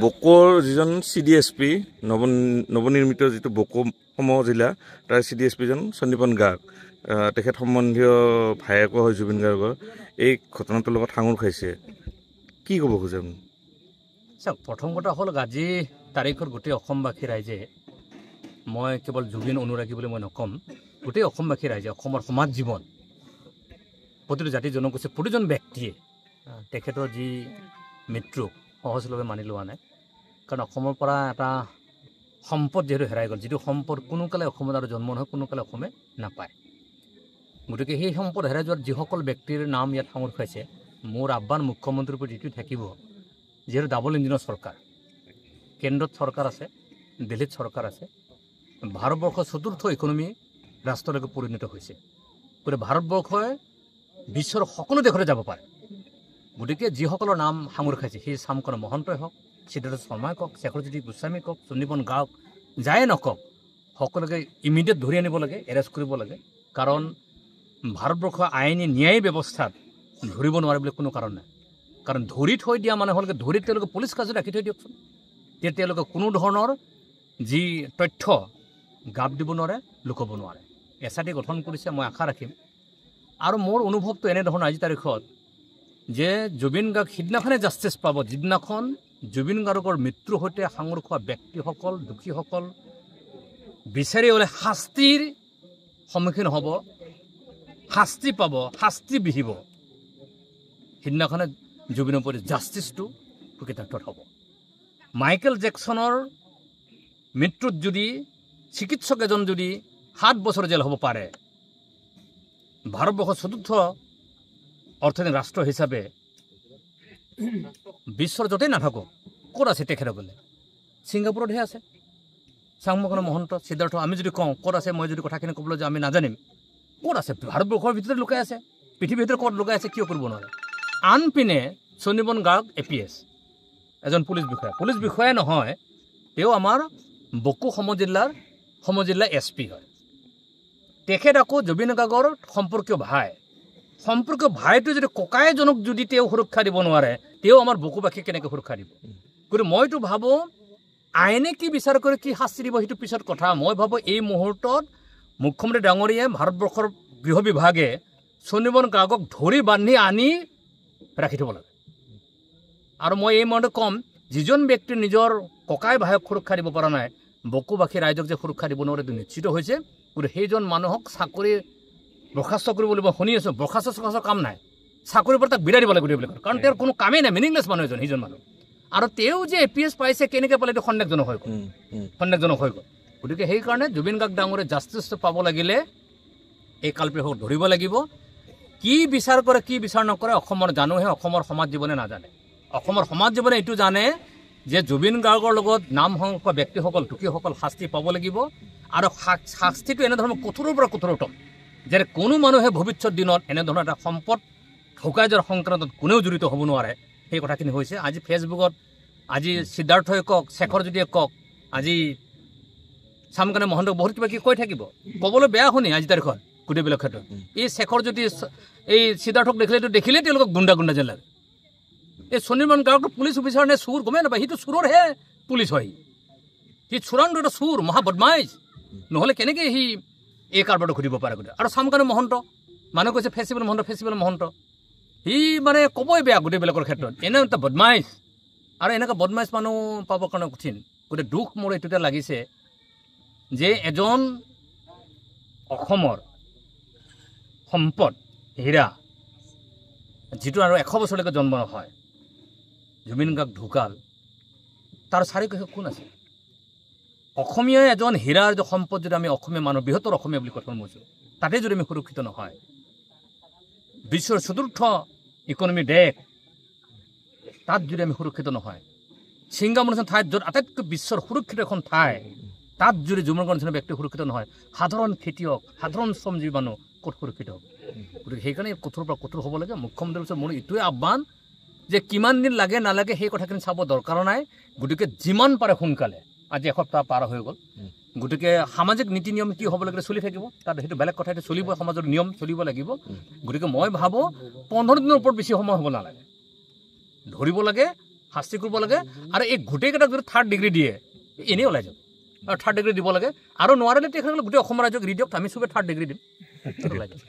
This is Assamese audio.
বকোৰ যিজন CDSP নৱনিৰ্মিত যিটো বকো সম জিলা তাৰ CDSPজন সন্দীপন গাৰ্গ তেখেত সম্বন্ধীয় ভায়েক হয় জুবিন গাৰ্গৰ এই ঘটনাটোৰ লগত সাঙুৰ খাইছে কি ক'ব খোজে চাওক প্ৰথম কথা হ'ল আজি তাৰিখৰ গোটেই অসমবাসী ৰাইজে মই কেৱল জুবিন অনুৰাগী বুলি মই নকম গোটেই অসমবাসী ৰাইজে অসমৰ সমাজ জীৱন প্ৰতিটো জাতি জনগোষ্ঠী প্ৰতিজন ব্যক্তিয়ে তেখেতৰ যি মৃত্যু সহজভাৱে মানি লোৱা নাই কাৰণ অসমৰ পৰা এটা সম্পদ যিহেতু হেৰাই গ'ল যিটো সম্পদ কোনোকালে অসমত আৰু জন্ম নহয় কোনোকালে অসমে নাপায় গতিকে সেই সম্পদ হেৰাই যোৱাৰ যিসকল ব্যক্তিৰ নাম ইয়াত সাঙুৰ খাইছে মোৰ আহ্বান মুখ্যমন্ত্ৰীৰ প্ৰতি এইটো থাকিব যিহেতু ডাবল ইঞ্জিনৰ চৰকাৰ কেন্দ্ৰত চৰকাৰ আছে দিল্লীত চৰকাৰ আছে ভাৰতবৰ্ষৰ চতুৰ্থ ইকনমি ৰাষ্ট্ৰলৈকে পৰিণত হৈছে গতিকে ভাৰতবৰ্ষই বিশ্বৰ সকলো দেশলৈ যাব পাৰে গতিকে যিসকলৰ নাম সাঙুৰ খাইছে সেই চামকণ মহন্তই হওক সিদ্ধাৰ্থ শৰ্মাই কওক শেখৰজ্যোতি গোস্বামী কওক সন্দীপন গাৰ্গ যায়ে নকওক সকলোকে ইমিডিয়েট ধৰি আনিব লাগে এৰেষ্ট কৰিব লাগে কাৰণ ভাৰতবৰ্ষৰ আইনী ন্যায় ব্যৱস্থাত ধৰিব নোৱাৰে বুলি কোনো কাৰণ নাই কাৰণ ধৰি থৈ দিয়া মানুহলৈকে ধৰি তেওঁলোকে পুলিচ কাজত ৰাখি থৈ দিয়কচোন তেতিয়া তেওঁলোকে কোনো ধৰণৰ যি তথ্য গাপ দিব নোৱাৰে লুকাব নোৱাৰে SIT গঠন কৰিছে মই আশা ৰাখিম আৰু মোৰ অনুভৱটো এনেধৰণৰ আজি তাৰিখত যে জুবিন গাৰ্গ সিদিনাখনে জাষ্টিছ পাব যিদিনাখন জুবিন গাৰ্গৰ মৃত্যুৰ সৈতে সাঙুৰ খোৱা ব্যক্তিসকল দুখীসকল বিচাৰি ওলাই শাস্তিৰ সন্মুখীন হ'ব শাস্তি পাব শাস্তি বিহিব সিদিনাখনে জুবিনৰ প্ৰতি জাষ্টিছটো প্ৰকৃতাৰ্থত হ'ব মাইকেল জেকছনৰ মৃত্যুত যদি চিকিৎসক এজন যদি 7 বছৰ জেল হ'ব পাৰে ভাৰতবৰ্ষৰ চতুৰ্থ অৰ্থনৈতিক ৰাষ্ট্ৰ হিচাপে বিশ্বৰ য'তেই নাথাকক ক'ত আছে তেখেতসকলে ছিংগাপুৰতহে আছে চাংমকন মহন্ত সিদ্ধাৰ্থ আমি যদি কওঁ ক'ত আছে মই যদি কথাখিনি ক'বলৈ যে আমি নাজানিম ক'ত আছে ভাৰতবৰ্ষৰ ভিতৰতে লুকাই আছে পৃথিৱীৰ ভিতৰত ক'ত লুকাই আছে কিয় কৰিব নোৱাৰে আনপিনে সন্দীপন গাৰ্গ APS এজন পুলিচ বিষয়া নহয় তেওঁ আমাৰ বকো সমজিল্লা SP হয় তেখেত আকৌ জুবিন গাৰ্গৰ সম্পৰ্কীয় ভাইটো যদি ককাইজনক যদি তেওঁ সুৰক্ষা দিব নোৱাৰে তেওঁ আমাৰ বকোবাসীক কেনেকৈ সুৰক্ষা দিব গতিকে মইতো ভাবোঁ আইনে কি বিচাৰ কৰে কি শাস্তি দিব সেইটো পিছত কথা মই ভাবোঁ এই মুহূৰ্তত মুখ্যমন্ত্ৰী ডাঙৰীয়াই ভাৰতবৰ্ষৰ গৃহ বিভাগে সন্দীপন গাৰ্গক ধৰি বান্ধি আনি ৰাখি থ'ব লাগে আৰু মই এই মুহূৰ্তত ক'ম যিজন ব্যক্তিৰ নিজৰ ককাই ভাইক সুৰক্ষা দিব পৰা নাই বকোবাসী ৰাইজক যে সুৰক্ষা দিব নোৱাৰে এইটো নিশ্চিত হৈছে গতিকে সেইজন মানুহক চাকৰি বৰ্খাস্ত কৰিবলৈ মই শুনি আছোঁ বৰ্খাস্তৰ কাম নাই চাকৰিৰ পৰা তাক বিদায় দিব লাগিব বুলি কাৰণ তেওঁৰ কোনো কামেই নাই মিনিংলেছ মানুহ এজন সেইজন মানুহ আৰু তেওঁ যে APS পাইছে কেনেকৈ পালে এইটো সন্দেহজনক হৈ গ'ল গতিকে সেইকাৰণে জুবিন গাৰ্গ ডাঙৰে জাষ্টিছটো পাব লাগিলে এই কালপ্ৰিয়ক ধৰিব লাগিব কি বিচাৰ কৰে কি বিচাৰ নকৰে অসমৰ জানুহে অসমৰ সমাজ জীৱনে নাজানে অসমৰ সমাজ জীৱনে এইটো জানে যে জুবিন গাৰ্গৰ লগত নাম সংখ্যক ব্যক্তিসকল দুখীসকল শাস্তি পাব লাগিব আৰু শাস্তিটো এনেধৰণৰ কঠোৰৰ পৰা কঠোৰতম যে কোনো মানুহে ভৱিষ্যত দিনত এনেধৰণৰ এটা সম্পদ ঠকাই যোৱাৰ সংক্ৰান্তত কোনেও জড়িত হ'ব নোৱাৰে সেই কথাখিনি হৈছে আজি ফেচবুকত আজি সিদ্ধাৰ্থই কওক শেখৰজ্যোতিয়ে কওক আজি চামকানে মহন্তক বহুত কিবা কি কৈ থাকিব ক'বলৈ বেয়া শুনি আজি তাৰিখত গোটেইবিলাক ক্ষেত্ৰত এই শেখৰজ্যোতি এই সিদ্ধাৰ্থক দেখিলে তেওঁলোকক গুণ্ডা যেন লাগে এই সন্দীপন গাৰ্গটো পুলিচ অফিচাৰ নে চুৰ গমেই নাপায় সিটো চুৰৰহে পুলিচ হয় সি চোৰাংটো এটা চুৰ মহাবদমাইছ নহ'লে কেনেকৈ সি এই কাৰবাৰটো ঘূৰিব পাৰে গোটেই আৰু চামকানে মহন্ত মানুহ কৈছে ফেষ্টিভেল মহন্ত সি মানে ক'বই বেয়া গোটেইবিলাকৰ ক্ষেত্ৰত এনে এটা বদমাইছ আৰু এনেকুৱা বদমাইছ মানুহ পাবৰ কাৰণে কঠিন গতিকে দুখ মোৰ এইটোতে লাগিছে যে এজন অসমৰ সম্পদ হীৰা যিটো আৰু 100 বছৰলৈকে জন্ম নহয় জুবিন গাৰ্গ ঢুকাল তাৰ চাৰিওকাষে কোন আছে অসমীয়া এজন হীৰাৰ যে সম্পদ যদি আমি অসমীয়া মানুহ বৃহত্তৰ অসমীয়া বুলি কথা কৈছোঁ তাতে যদি আমি সুৰক্ষিত নহয় বিশ্বৰ চতুৰ্থ ইকনমি দেশ তাত যদি আমি সুৰক্ষিত নহয় ছিংগাপুৰ নিচিনা ঠাইত য'ত আটাইতকৈ বিশ্বৰ সুৰক্ষিত এখন ঠাই তাত যদি জুবিন গাৰ্গৰ নিচিনা ব্যক্তি সুৰক্ষিত নহয় সাধাৰণ খেতিয়ক সাধাৰণ শ্ৰমজীৱী মানুহ ক'ত সুৰক্ষিত হ'ব গতিকে সেইকাৰণে কঠোৰৰ পৰা কঠোৰ হ'ব লাগে মুখ্যমন্ত্ৰীৰ ওচৰত মোৰ এইটোৱে আহ্বান যে কিমান দিন লাগে নালাগে সেই কথাখিনি চাব দৰকাৰ নাই গতিকে যিমান পাৰে সোনকালে আজি এসপ্তাহ পাৰ হৈ গ'ল গতিকে সামাজিক নীতি নিয়ম কি হ'ব লাগে চলি থাকিব তাত সেইটো বেলেগ কথা এটা চলিব সমাজৰ নিয়ম চলিব লাগিব গতিকে মই ভাবোঁ 15 দিনৰ ওপৰত বেছি সময় হ'ব নালাগে ধৰিব লাগে শাস্তি কৰিব লাগে আৰু এই গোটেইকেইটাক যদি 3rd ডিগ্ৰী দিয়ে এনেই ওলাই যাব আৰু 3rd ডিগ্ৰী দিব লাগে আৰু নোৱাৰিলে তেখেতসকলে গোটেই অসম ৰাজ্যক এৰি দিয়ক আমি চবে 3rd ডিগ্ৰী দিম ওলাই যাব